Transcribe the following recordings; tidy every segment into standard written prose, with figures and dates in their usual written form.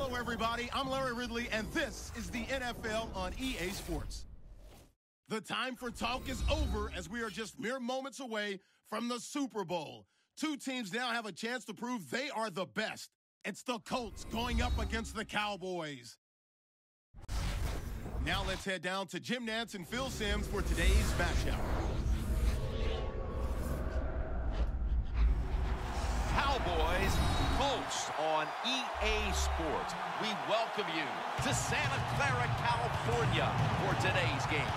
Hello, everybody. I'm Larry Ridley, and this is the NFL on EA Sports. The time for talk is over as we are just mere moments away from the Super Bowl. Two teams now have a chance to prove they are the best. It's the Colts going up against the Cowboys. Now let's head down to Jim Nantz and Phil Simms for today's matchup. Cowboys, Colts on EA Sports. We welcome you to Santa Clara, California for today's game.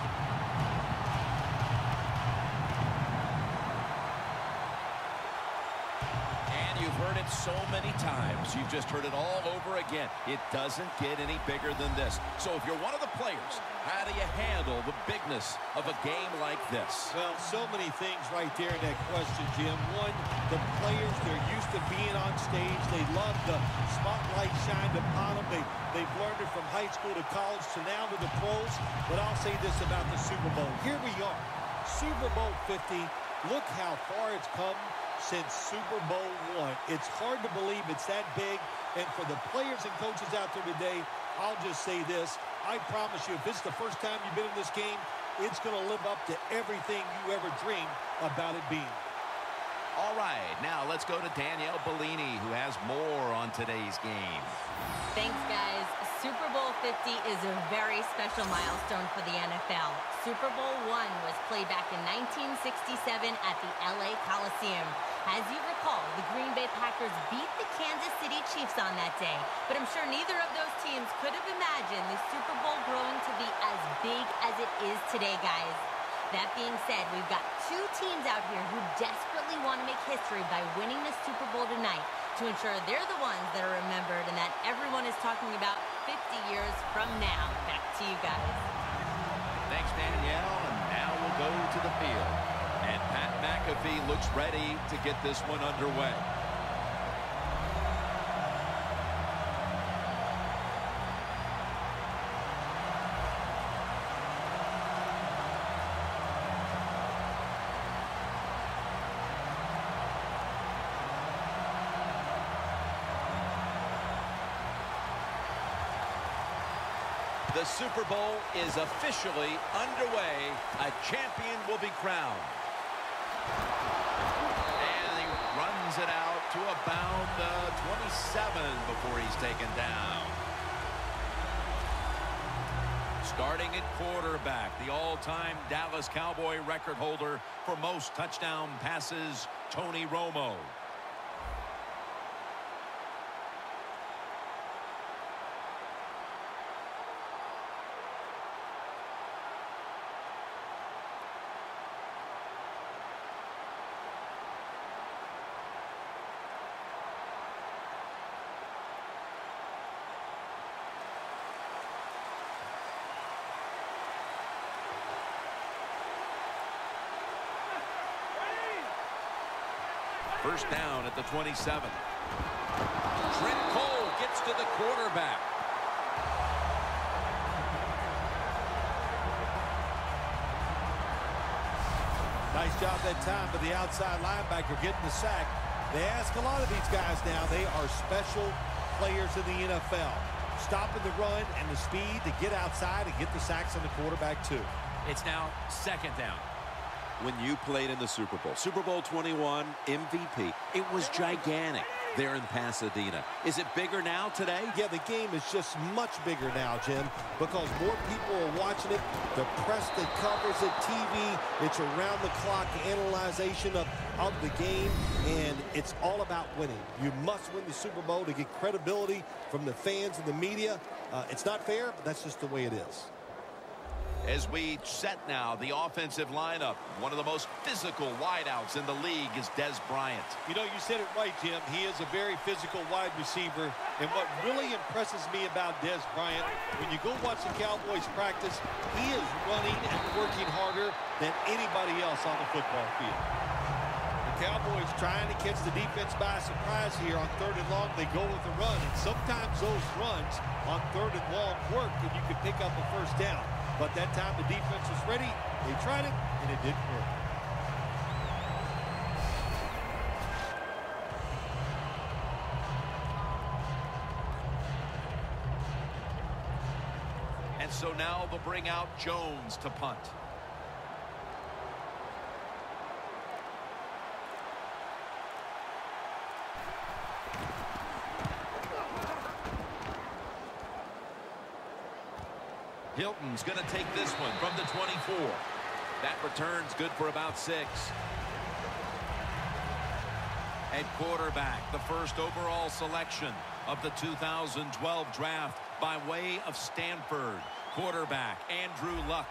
You've heard it so many times. You've just heard it all over again. It doesn't get any bigger than this. So if you're one of the players, how do you handle the bigness of a game like this? Well, so many things right there in that question, Jim. One, the players, they're used to being on stage. They love the spotlight shined upon them. They've learned it from high school to college to now to the pros. But I'll say this about the Super Bowl. Here we are, Super Bowl 50. Look how far it's come since Super Bowl I. It's hard to believe it's that big. And for the players and coaches out there today, I'll just say this. I promise you, if it's the first time you've been in this game, it's going to live up to everything you ever dreamed about it being. All right, now let's go to Danielle Bellini, who has more on today's game. Thanks, guys. Super Bowl 50 is a very special milestone for the NFL. Super Bowl I was played back in 1967 at the LA Coliseum. As you recall, the Green Bay Packers beat the Kansas City Chiefs on that day. But I'm sure neither of those teams could have imagined the Super Bowl growing to be as big as it is today, guys. That being said, we've got two teams out here who desperately want to make history by winning the Super Bowl tonight to ensure they're the ones that are remembered and that everyone is talking about 50 years from now. Back to you guys. Thanks, Danielle, and now we'll go to the field. And Pat McAfee looks ready to get this one underway. The Super Bowl is officially underway. A champion will be crowned. And he runs it out to about the 27 before he's taken down. Starting at quarterback, the all-time Dallas Cowboy record holder for most touchdown passes, Tony Romo. First down at the 27. Trent Cole gets to the quarterback. Nice job that time for the outside linebacker getting the sack. They ask a lot of these guys now. They are special players in the NFL. Stopping the run and the speed to get outside and get the sacks on the quarterback too. It's now second down. When you played in the Super Bowl 21 MVP, it was gigantic there in Pasadena. Is it bigger now today? Yeah, the game is just much bigger now, Jim, because more people are watching it. The press that covers it, TV, it's around-the-clock analyzation of the game, and it's all about winning. You must win the Super Bowl to get credibility from the fans and the media. It's not fair, but that's just the way it is. As we set now the offensive lineup, one of the most physical wideouts in the league is Dez Bryant. You know, you said it right, Jim. He is a very physical wide receiver. And what really impresses me about Dez Bryant, when you go watch the Cowboys practice, he is running and working harder than anybody else on the football field. The Cowboys trying to catch the defense by surprise here on 3rd and long. They go with the run. And sometimes those runs on 3rd and long work, and you can pick up a first down. But that time the defense was ready. They tried it, and it didn't work. And so now they'll bring out Jones to punt. Hilton's going to take this one from the 24. That return's good for about 6. At quarterback, the first overall selection of the 2012 draft by way of Stanford, quarterback Andrew Luck.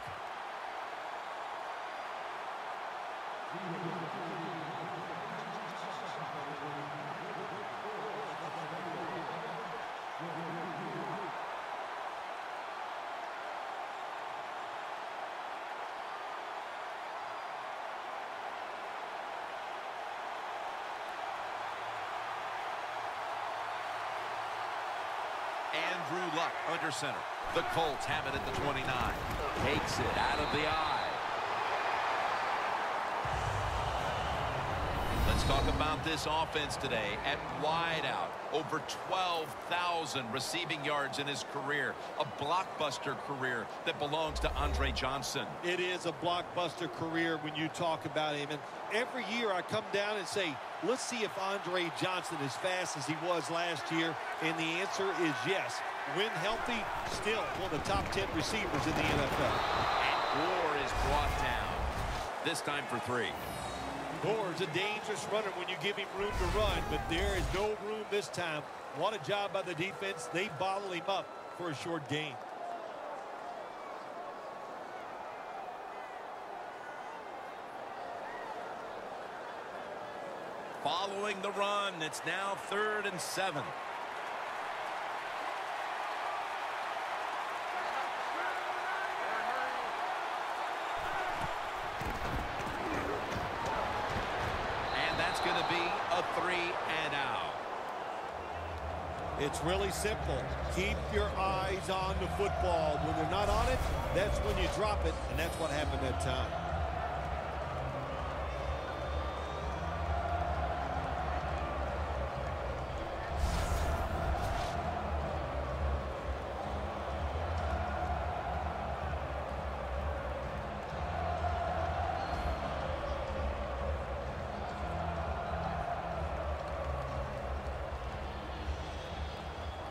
Andrew Luck under center. The Colts have it at the 29. Takes it out of the eye. Let's talk about this offense today. At wideout, over 12,000 receiving yards in his career. A blockbuster career that belongs to Andre Johnson. It is a blockbuster career when you talk about him. And every year I come down and say, let's see if Andre Johnson is fast as he was last year. And the answer is yes. When healthy, still one of the top 10 receivers in the NFL. And Gore is brought down. This time for 3. Gore's a dangerous runner when you give him room to run, but there is no room this time. What a job by the defense. They bottle him up for a short gain. Following the run, it's now 3rd and 7. Going to be a 3 and out. It's really simple. Keep your eyes on the football. When they're not on it, that's when you drop it, and that's what happened that time.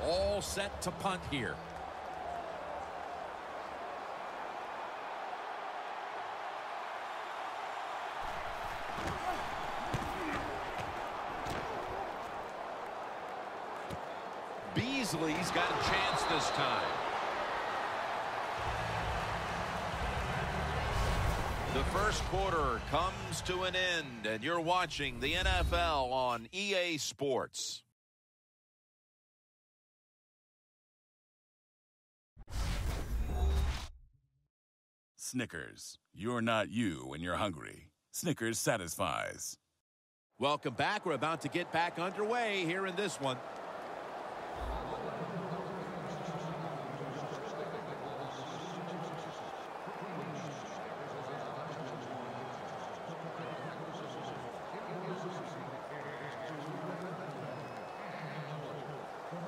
All set to punt here. Beasley's got a chance this time. The first quarter comes to an end, and you're watching the NFL on EA Sports. Snickers, you're not you when you're hungry. Snickers satisfies. Welcome back. We're about to get back underway here in this one.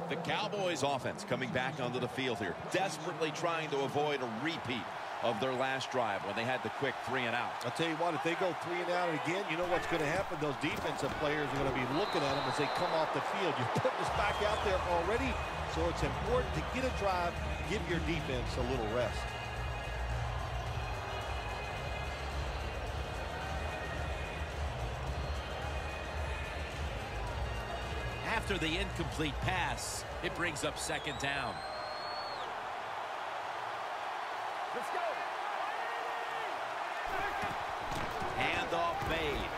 The Cowboys offense coming back onto the field here, desperately trying to avoid a repeat of their last drive when they had the quick 3 and out. I'll tell you what, if they go 3 and out again, you know what's going to happen. Those defensive players are going to be looking at them as they come off the field. You put this back out there already, so it's important to get a drive, give your defense a little rest. After the incomplete pass, it brings up 2nd down. Let's go. Handoff made.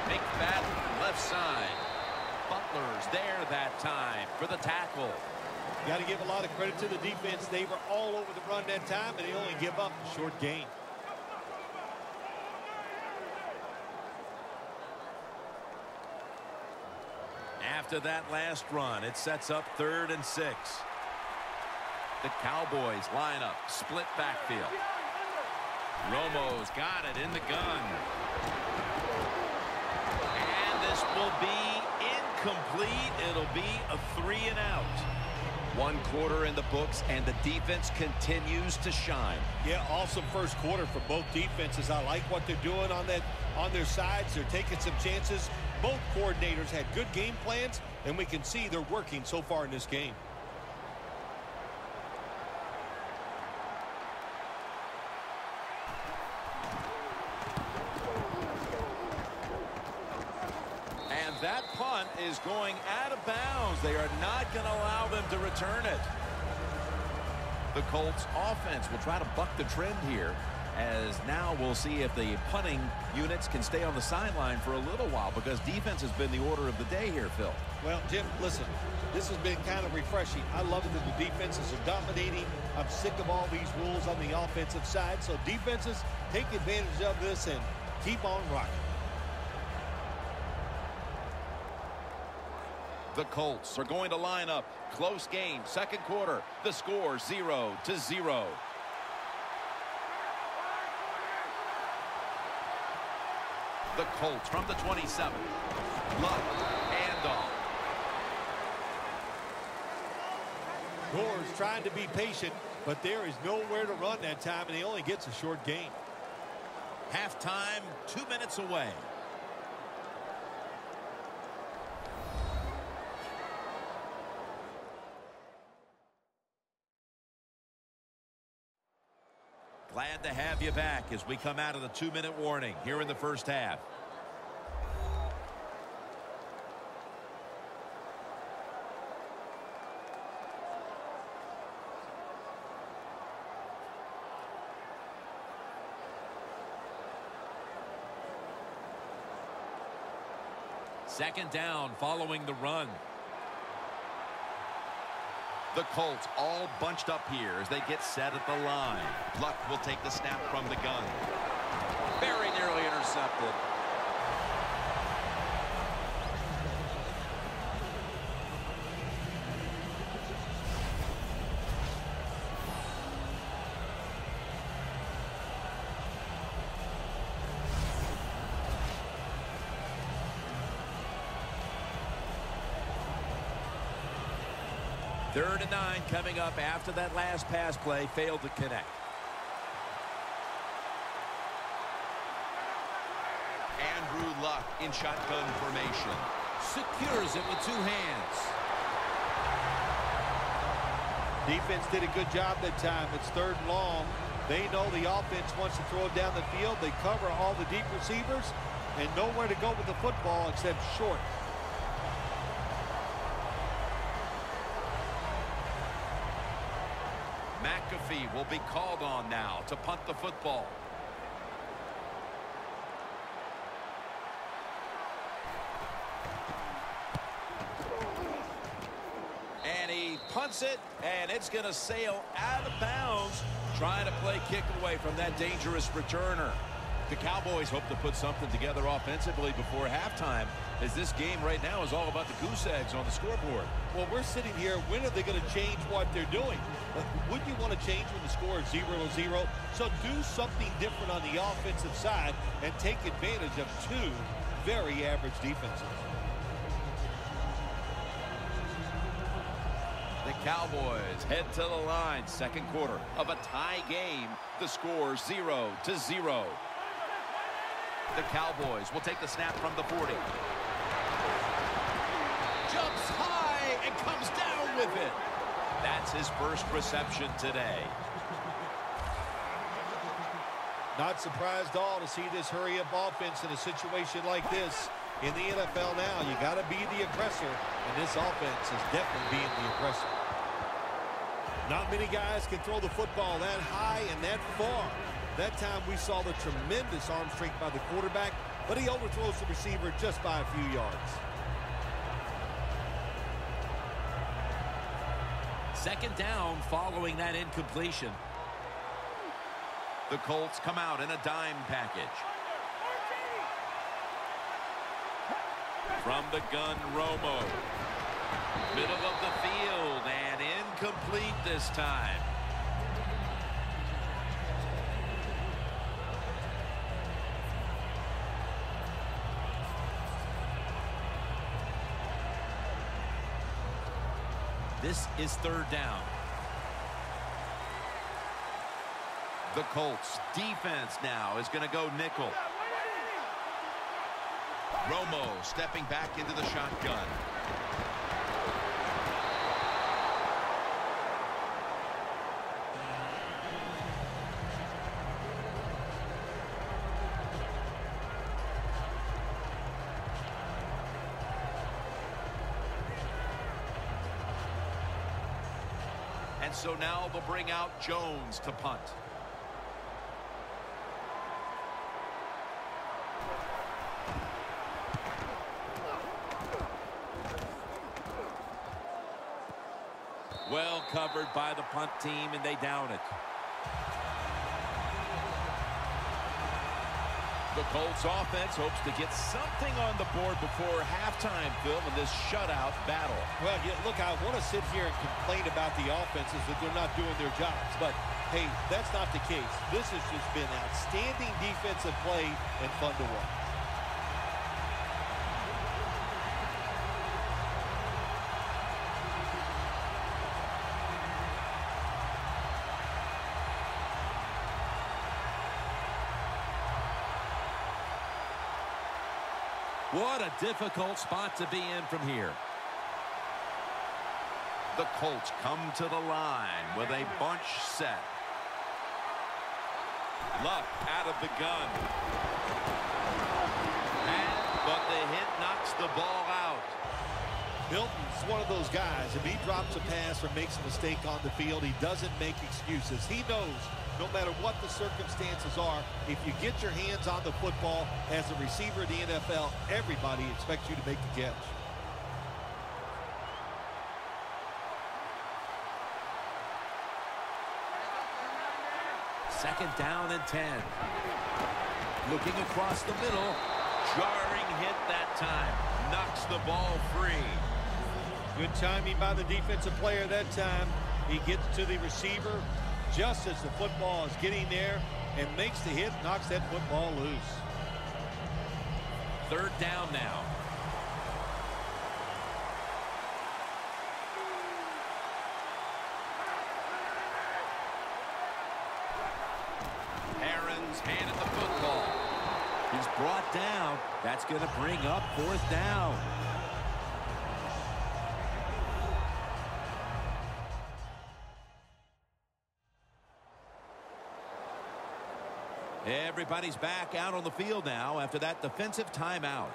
McFadden left side. Butler's there that time for the tackle. Got to give a lot of credit to the defense. They were all over the run that time, and they only give up a short gain. After that last run, it sets up 3rd and 6. The Cowboys line up, split backfield. Romo's got it in the gun. And this will be incomplete. It'll be a 3 and out. One quarter in the books, and the defense continues to shine. Yeah, awesome first quarter for both defenses. I like what they're doing on their sides. They're taking some chances. Both coordinators had good game plans, and we can see they're working so far in this game. And that punt is going out of bounds. They are not going to allow them to return it. The Colts offense will try to buck the trend here, as now we'll see if the punting units can stay on the sideline for a little while, because defense has been the order of the day here, Phil. Well, Jim, listen, this has been kind of refreshing. I love it that the defenses are dominating. I'm sick of all these rules on the offensive side, so defenses take advantage of this and keep on rocking. The Colts are going to line up. Close game, second quarter. The score 0-0. The Colts from the 27. Luck, handoff. Gore's trying to be patient, but there is nowhere to run that time, and he only gets a short gain. Halftime, 2 minutes away. Glad to have you back as we come out of the 2-minute warning here in the first half. Second down following the run. The Colts all bunched up here as they get set at the line. Luck will take the snap from the gun. Very nearly intercepted. Third and 9 coming up after that last pass play failed to connect. Andrew Luck in shotgun formation. Secures it with 2 hands. Defense did a good job that time. It's third and long. They know the offense wants to throw it down the field. They cover all the deep receivers and nowhere to go with the football except short. McAfee will be called on now to punt the football. And he punts it, and it's going to sail out of bounds, trying to play kick away from that dangerous returner. The Cowboys hope to put something together offensively before halftime, as this game right now is all about the goose eggs on the scoreboard. Well, we're sitting here. When are they going to change what they're doing? Wouldn't you want to change when the score is 0-0? So do something different on the offensive side and take advantage of 2 very average defenses. The Cowboys head to the line. Second quarter of a tie game. The score 0-0. The Cowboys will take the snap from the 40. Jumps high and comes down with it. That's his first reception today. Not surprised at all to see this hurry-up offense in a situation like this. In the NFL now, you got to be the aggressor, and this offense is definitely being the aggressor. Not many guys can throw the football that high and that far. That time we saw the tremendous arm strength by the quarterback, but he overthrows the receiver just by a few yards. Second down following that incompletion. The Colts come out in a dime package. From the gun, Romo. Middle of the field and incomplete this time. This is 3rd down. The Colts defense now is going to go nickel. Romo stepping back into the shotgun. And so now they'll bring out Jones to punt. Well covered by the punt team, and they down it. The Colts offense hopes to get something on the board before halftime, Phil, in this shutout battle. Well, look, I want to sit here and complain about the offenses that they're not doing their jobs. But, hey, that's not the case. This has just been outstanding defensive play and fun to watch. What a difficult spot to be in from here. The Colts come to the line with a bunch set. Luck out of the gun. But the hit knocks the ball out. Hilton's one of those guys. If he drops a pass or makes a mistake on the field, he doesn't make excuses. He knows no matter what the circumstances are, if you get your hands on the football as a receiver in the NFL, everybody expects you to make the catch. Second down and 10. Looking across the middle. Jarring hit that time. Knocks the ball free. Good timing by the defensive player that time. He gets to the receiver just as the football is getting there and makes the hit, knocks that football loose. 3rd down now. Aaron's handed the football. He's brought down. That's going to bring up 4th down. Everybody's back out on the field now after that defensive timeout.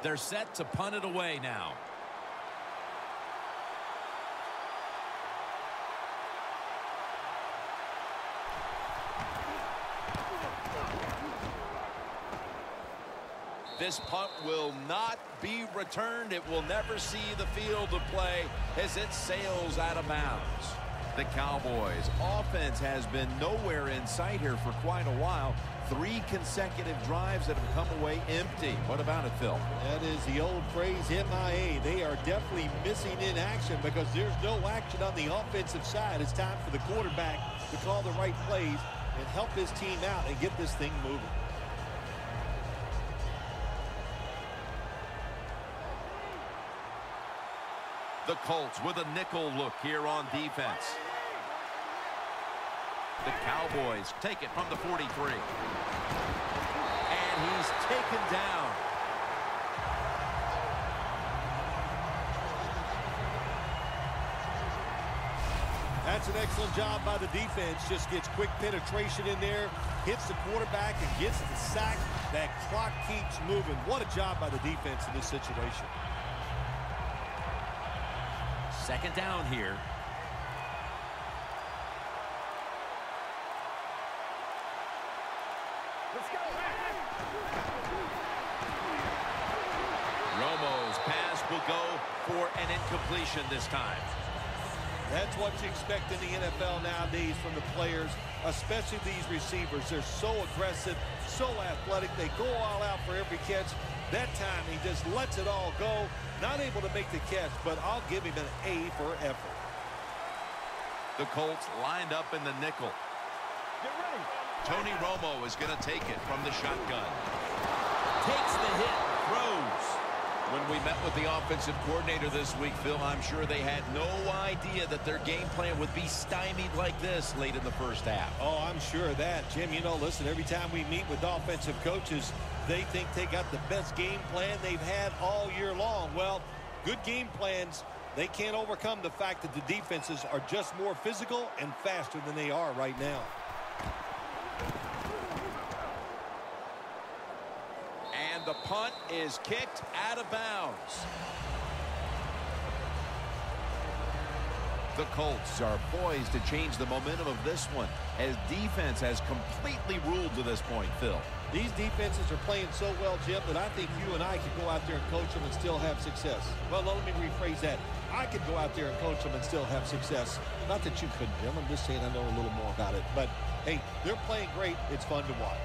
They're set to punt it away now. This punt will not be returned. It will never see the field of play as it sails out of bounds. The Cowboys offense has been nowhere in sight here for quite a while. 3 consecutive drives that have come away empty. What about it, Phil? That is the old phrase, MIA. They are definitely missing in action because there's no action on the offensive side. It's time for the quarterback to call the right plays and help his team out and get this thing moving. The Colts with a nickel look here on defense. The Cowboys take it from the 43. And he's taken down. That's an excellent job by the defense. Just gets quick penetration in there, hits the quarterback, and gets the sack. That clock keeps moving. What a job by the defense in this situation. 2nd down here. Romo's pass will go for an incompletion this time. That's what you expect in the NFL nowadays from the players, especially these receivers. They're so aggressive, so athletic. They go all out for every catch. That time, he just lets it all go. Not able to make the catch, but I'll give him an A for effort. The Colts lined up in the nickel. Get ready. Tony Romo is going to take it from the shotgun. Takes the hit, throws. When we met with the offensive coordinator this week, Phil, I'm sure they had no idea that their game plan would be stymied like this late in the first half. Oh, I'm sure of that. Jim, you know, listen, every time we meet with offensive coaches, they think they got the best game plan they've had all year long. Well, good game plans, they can't overcome the fact that the defenses are just more physical and faster than they are right now. And the punt is kicked out of bounds. The Colts are poised to change the momentum of this one as defense has completely ruled to this point, Phil. These defenses are playing so well, Jim, that I think you and I could go out there and coach them and still have success. Well, let me rephrase that. I could go out there and coach them and still have success. Not that you couldn't, Jim. I'm just saying I know a little more about it. But, hey, they're playing great. It's fun to watch.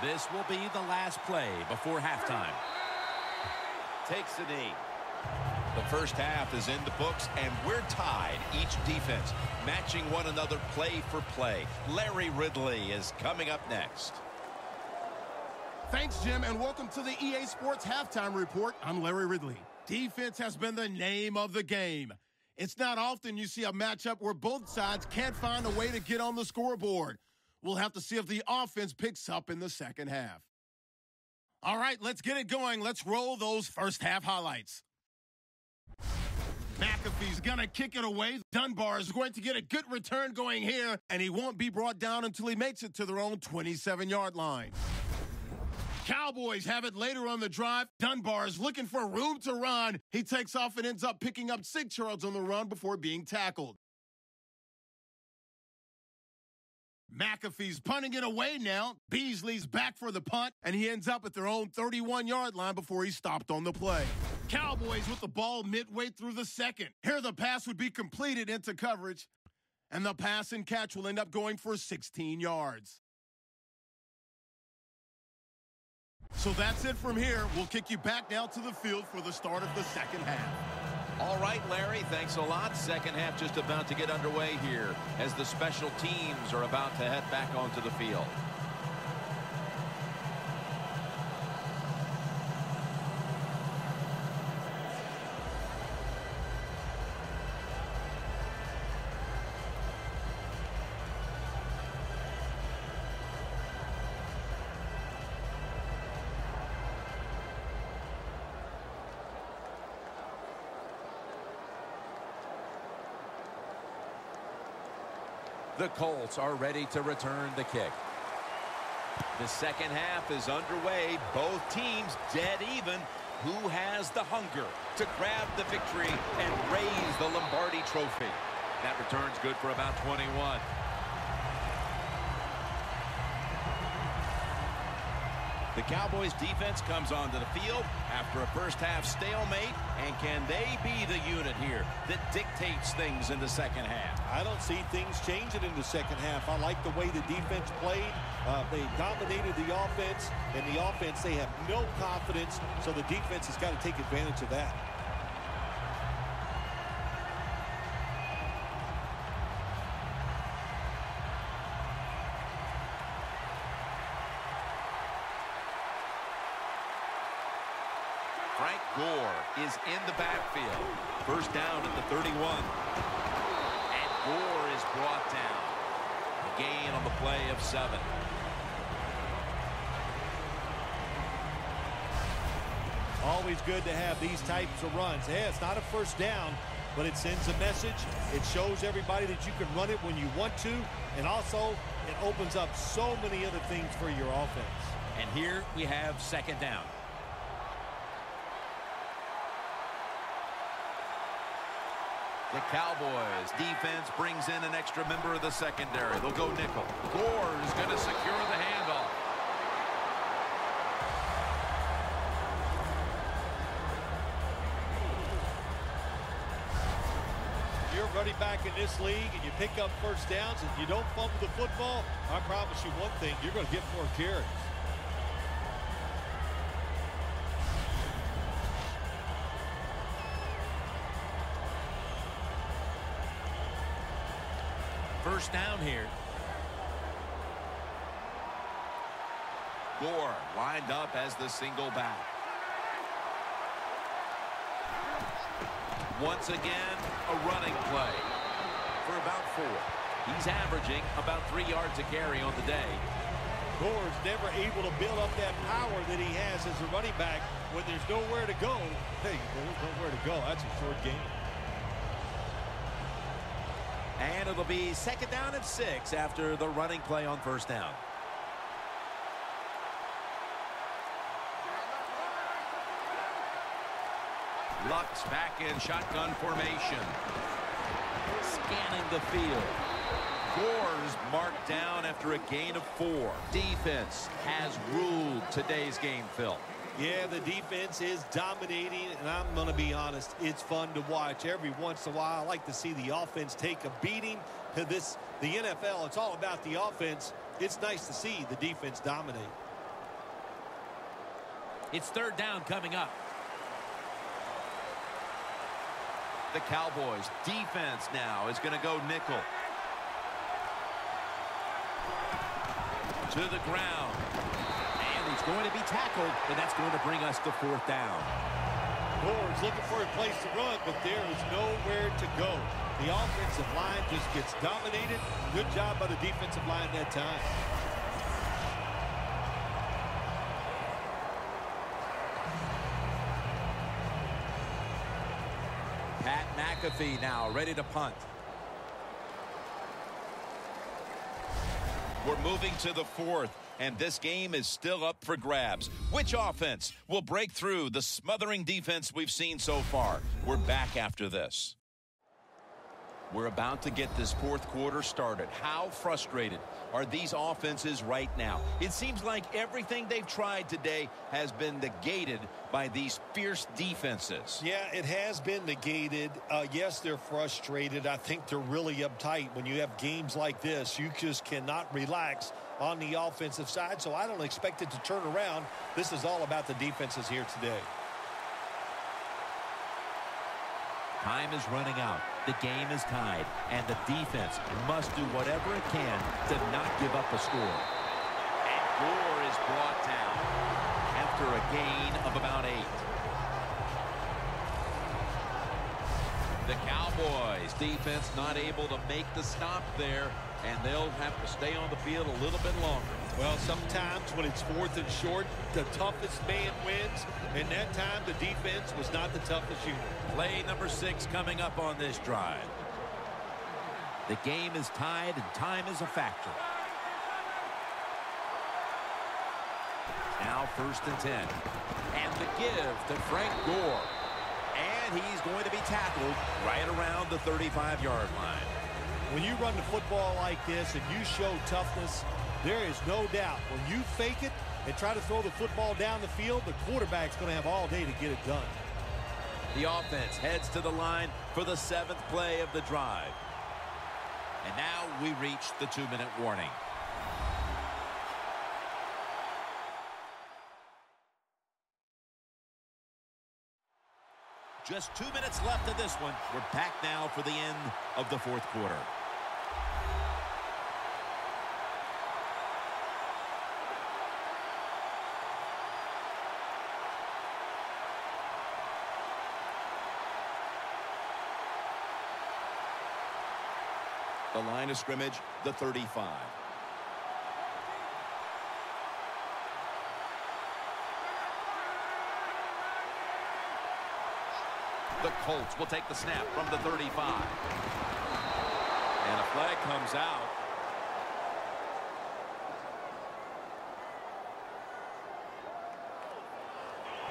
This will be the last play before halftime. Takes a knee. The first half is in the books, and we're tied. Each defense matching one another play for play. Larry Ridley is coming up next. Thanks, Jim, and welcome to the EA Sports Halftime Report. I'm Larry Ridley. Defense has been the name of the game. It's not often you see a matchup where both sides can't find a way to get on the scoreboard. We'll have to see if the offense picks up in the second half. All right, let's get it going. Let's roll those first half highlights. McAfee's going to kick it away. Dunbar is going to get a good return going here, and he won't be brought down until he makes it to their own 27-yard line. Cowboys have it later on the drive. Dunbar is looking for room to run. He takes off and ends up picking up 6 yards on the run before being tackled. McAfee's punting it away now. Beasley's back for the punt, and he ends up at their own 31-yard line before he stopped on the play. Cowboys with the ball midway through the second. Here the pass would be completed into coverage, and the pass and catch will end up going for 16 yards. So that's it from here. We'll kick you back now to the field for the start of the second half. All right, Larry, thanks a lot. Second half just about to get underway here as the special teams are about to head back onto the field. The Colts are ready to return the kick. The second half is underway. Both teams dead even. Who has the hunger to grab the victory and raise the Lombardi Trophy? That return's good for about 21. The Cowboys defense comes onto the field after a first half stalemate, and can they be the unit here that dictates things in the second half? I don't see things changing in the second half. I like the way the defense played. They dominated the offense. In the offense, they have no confidence, so the defense has got to take advantage of that. Frank Gore is in the backfield. First down at the 31. And Gore is brought down. The gain on the play of 7. Always good to have these types of runs. Yeah, it's not a first down, but it sends a message. It shows everybody that you can run it when you want to, and also it opens up so many other things for your offense. And here we have second down. The Cowboys defense brings in an extra member of the secondary. They'll go nickel. Gore is going to secure the handoff. running back in this league and you pick up first downs and you don't fumble the football, I promise you one thing, you're going to get more carries. First down here. Gore lined up as the single back. Once again, a running play for about 4. He's averaging about 3 yards a carry on the day. Gore's never able to build up that power that he has as a running back when there's nowhere to go. Hey, there's nowhere to go. That's a short game. And it'll be second down and 6 after the running play on first down. Luck's back in shotgun formation. Scanning the field. Gore's marked down after a gain of 4. Defense has ruled today's game, Phil. Yeah, the defense is dominating, and I'm going to be honest, it's fun to watch. Every once in a while, I like to see the offense take a beating. To the NFL, it's all about the offense. It's nice to see the defense dominate. It's third down coming up. The Cowboys defense now is going to go nickel. To the ground. And he's going to be tackled, and that's going to bring us to fourth down. Gore's looking for a place to run, but there is nowhere to go. The offensive line just gets dominated. Good job by the defensive line that time. Pat McAfee now ready to punt. We're moving to the 4th, and this game is still up for grabs. Which offense will break through the smothering defense we've seen so far? We're back after this. We're about to get this fourth quarter started. How frustrated are these offenses right now? It seems like everything they've tried today has been negated by these fierce defenses. Yeah, it has been negated. Yes, they're frustrated. I think they're really uptight. When you have games like this, you just cannot relax on the offensive side, so I don't expect it to turn around. This is all about the defenses here today. Time is running out. The game is tied, and the defense must do whatever it can to not give up a score. And Gore is brought down after a gain of about 8. The Cowboys defense not able to make the stop there, and they'll have to stay on the field a little bit longer. Well, sometimes when it's 4th and short, the toughest man wins, and that time the defense was not the toughest unit. Play number 6 coming up on this drive. The game is tied, and time is a factor. Now 1st and 10. And the give to Frank Gore. And he's going to be tackled right around the 35-yard line. When you run the football like this and you show toughness, there is no doubt when you fake it and try to throw the football down the field, the quarterback's going to have all day to get it done. The offense heads to the line for the 7th play of the drive. And now we reach the 2-minute warning. Just 2 minutes left of this one. We're back now for the end of the fourth quarter. The line of scrimmage, the 35. The Colts will take the snap from the 35. And a flag comes out.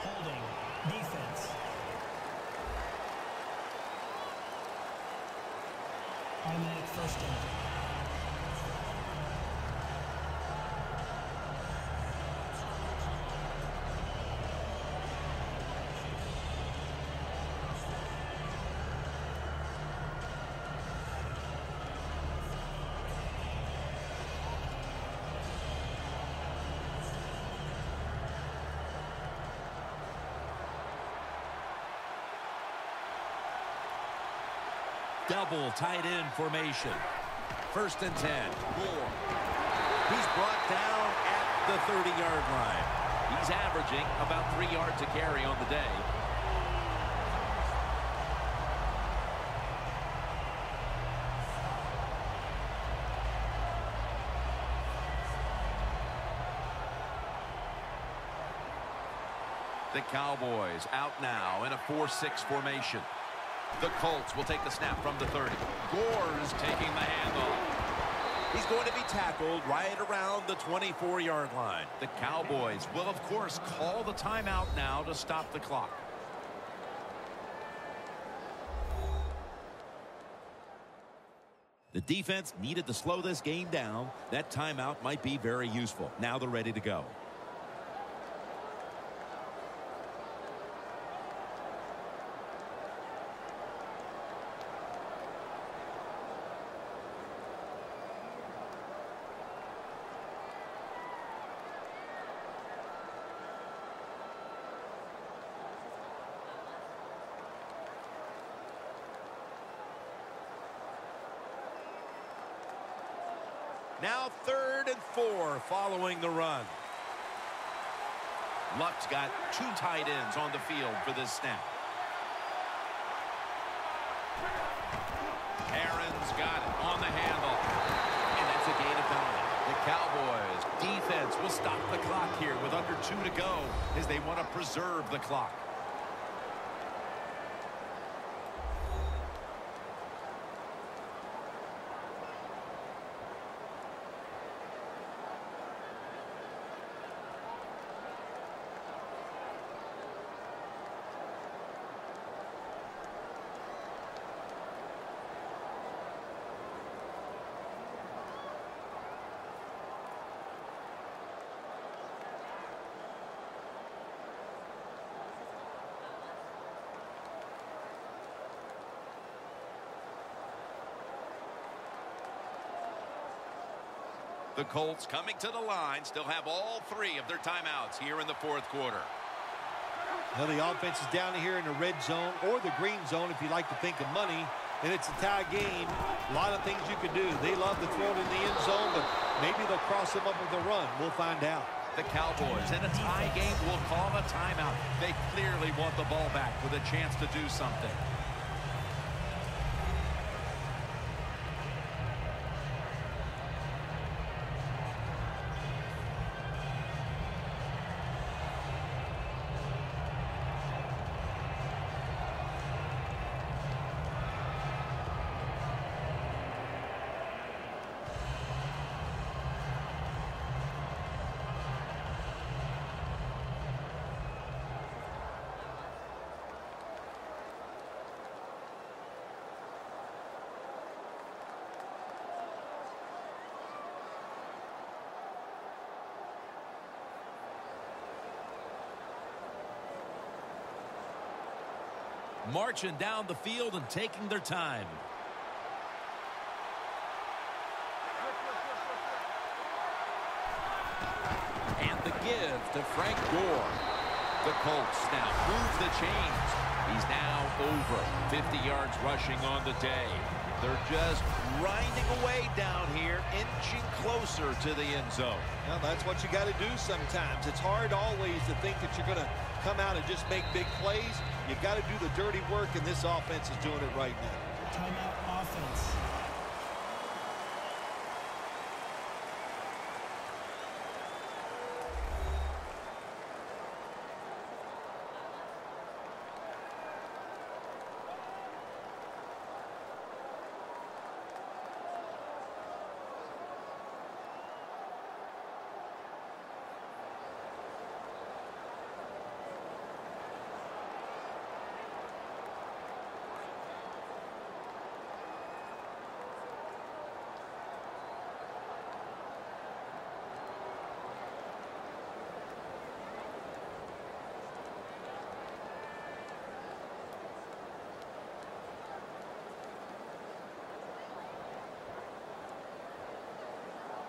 Holding. Defense. Automatic first down. double tight end formation. 1st and 10. Moore. He's brought down at the 30-yard line. He's averaging about 3 yards a carry on the day. The Cowboys out now in a 4-6 formation. The Colts will take the snap from the 30. Gore is taking the handoff. He's going to be tackled right around the 24-yard line. The Cowboys will, of course, call the timeout now to stop the clock. The defense needed to slow this game down. That timeout might be very useful. Now they're ready to go. Now 3rd and 4 following the run. Luck's got 2 tight ends on the field for this snap. Aaron's got it on the handle. And that's a gain of 9. The Cowboys defense will stop the clock here with under 2 to go as they want to preserve the clock. The Colts coming to the line still have all 3 of their timeouts here in the 4th quarter. Well, the offense is down here in the red zone or the green zone if you like to think of money. And it's a tie game. A lot of things you can do. They love to throw it in the end zone, but maybe they'll cross them up with a run. We'll find out. The Cowboys in a tie game will call a timeout. They clearly want the ball back with a chance to do something. Marching down the field and taking their time. And the give to Frank Gore. The Colts now move the chains. He's now over 50 yards rushing on the day. They're just grinding away down here, inching closer to the end zone. Well, that's what you got to do sometimes. It's hard always to think that you're going to come out and just make big plays. You got to do the dirty work, and this offense is doing it right now. Timeout offense.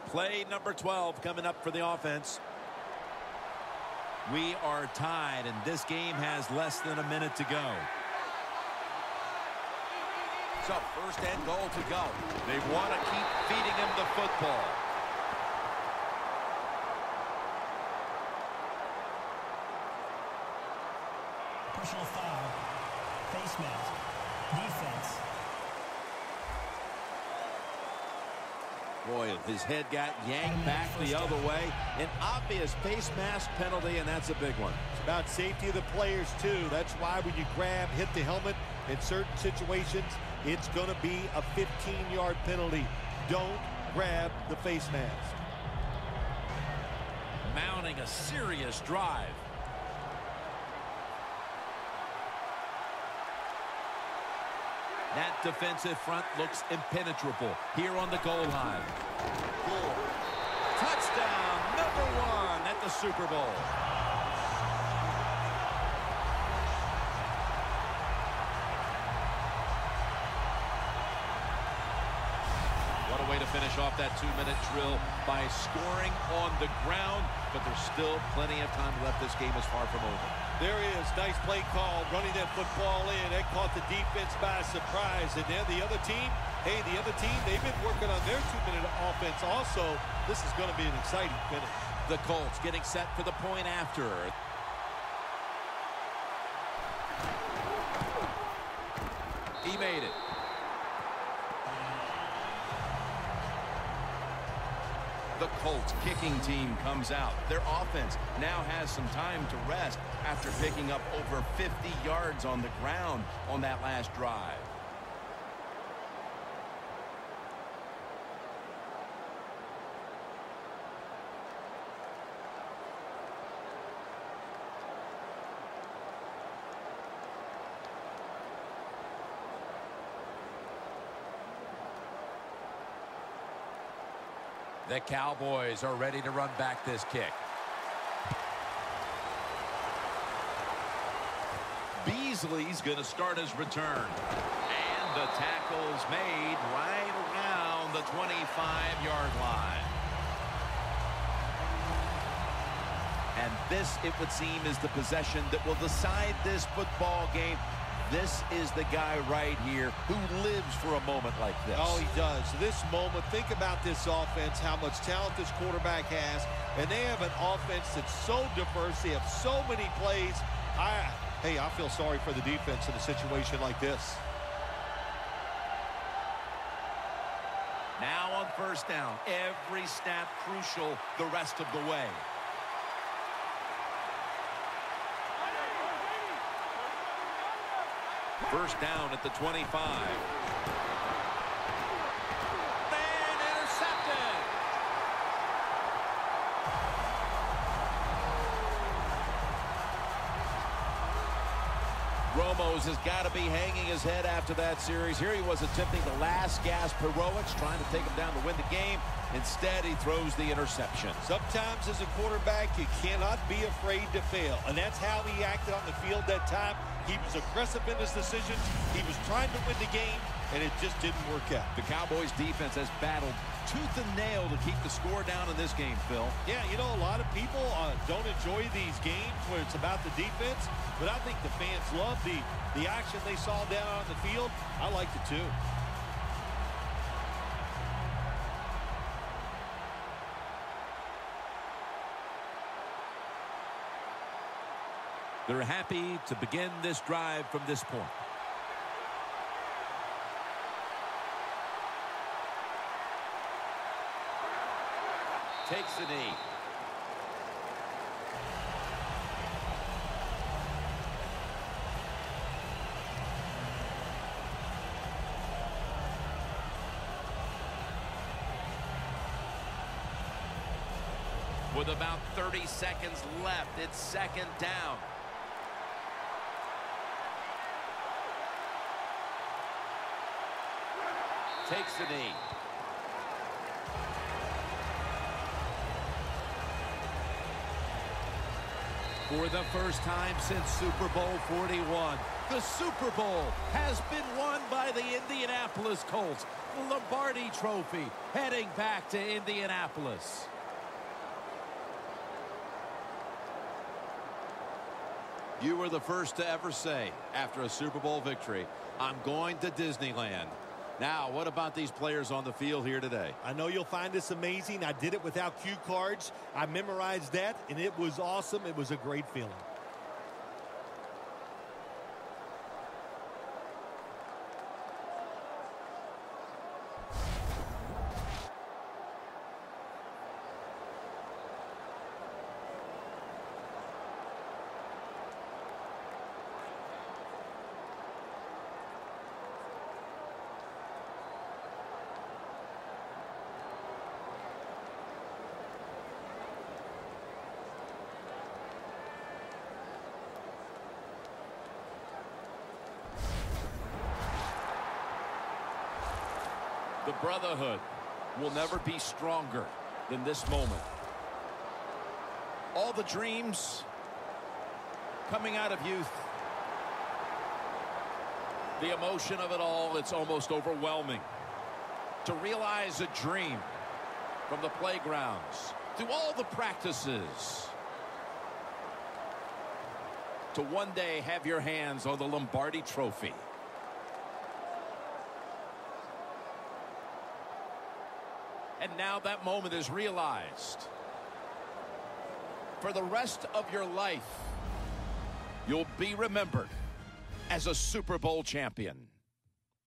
Play number 12 coming up for the offense. We are tied, and this game has less than a minute to go. So first and goal to go. They want to keep feeding him the football. Personal foul. Face mask. Defense. Boy, his head got yanked back the other way. An obvious face mask penalty, and that's a big one. It's about safety of the players, too. That's why when you grab, hit the helmet in certain situations, it's going to be a 15-yard penalty. Don't grab the face mask. Mounting a serious drive. That defensive front looks impenetrable here on the goal line. Touchdown, #1 at the Super Bowl. What a way to finish off that 2-minute drill by scoring on the ground, but there's still plenty of time left. This game is far from over. There is. Nice play call, running that football in. That caught the defense by surprise. And then the other team, hey, the other team, they've been working on their 2-minute offense also. This is going to be an exciting finish. The Colts getting set for the point after. He made it. The Colts kicking team comes out. Their offense now has some time to rest after picking up over 50 yards on the ground on that last drive. The Cowboys are ready to run back this kick. Beasley's going to start his return. And the tackle's made right around the 25-yard line. And this, it would seem, is the possession that will decide this football game. This is the guy right here who lives for a moment like this. Oh, he does. This moment, think about this offense, how much talent this quarterback has. And they have an offense that's so diverse. They have so many plays. Hey, I feel sorry for the defense in a situation like this. Now on first down, every snap crucial the rest of the way. First down at the 25. And intercepted. Romo's has got to be hanging his head after that series. Here he was attempting the last gasp heroics, trying to take him down to win the game. Instead, he throws the interception. Sometimes as a quarterback, you cannot be afraid to fail. And that's how he acted on the field that time. He was aggressive in his decisions. He was trying to win the game, and it just didn't work out. The Cowboys defense has battled tooth and nail to keep the score down in this game, Phil. Yeah, you know, a lot of people don't enjoy these games where it's about the defense, but I think the fans love the action they saw down on the field. I liked it too. They're happy to begin this drive from this point. Takes the knee. With about 30 seconds left, it's second down. Takes the knee. For the first time since Super Bowl 41, the Super Bowl has been won by the Indianapolis Colts. The Lombardi Trophy heading back to Indianapolis. You were the first to ever say, after a Super Bowl victory, I'm going to Disneyland. Now, what about these players on the field here today? I know you'll find this amazing. I did it without cue cards. I memorized that, and it was awesome. It was a great feeling. The brotherhood will never be stronger than this moment. All the dreams coming out of youth. The emotion of it all, it's almost overwhelming. To realize a dream from the playgrounds, through all the practices, to one day have your hands on the Lombardi Trophy. And now that moment is realized. For the rest of your life, you'll be remembered as a Super Bowl champion.